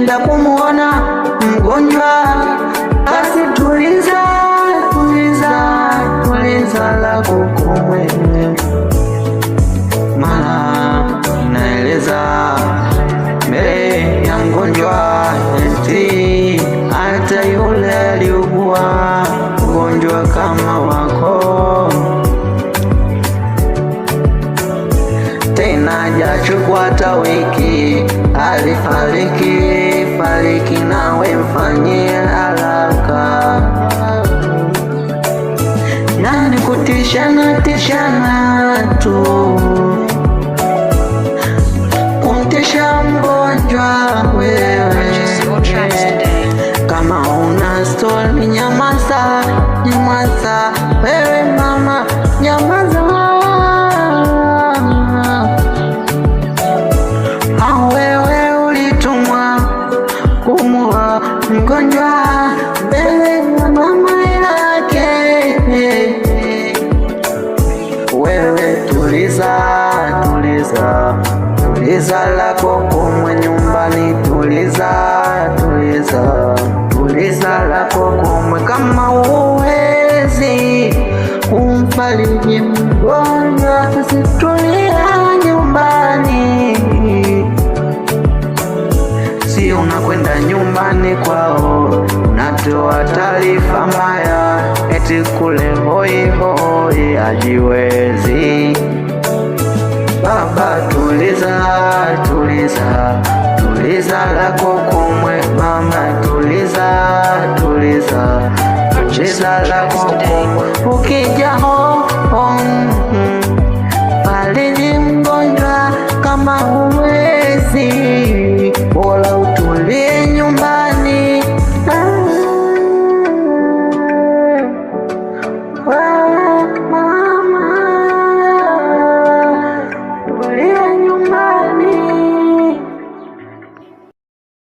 ukienda kumuona mgonjwa, basi tuliza lako kumwenye, maana naeleza mbele ya mgonjwa eti hata yule aliugua ugonjwa kama wako, tena hajachukua hata wiki alifariki, nawe mfanyie haraka. Nani kutishana tu, kumtisha mgonjwa wewe. Kama una stori nyamaza wewe mama, nyamaza. Wewe ulitumwa kumua mgonjwa mbele ya mama yake. Wewe tuliza lako kumwe nyumbani, tuliza lako kumwe. Kama uwezi kumfariji mgonjwa, basi tulia nyumbani. Si unakwenda nyumbani kwao unatoa taarifa mbaya eti kule hoi hajiwezi. Baba tuliza lako kumwe. Mama tuliza lako kumwe. Ukija fariji mgonjwa, kama huwezi bora utulie nyumbani.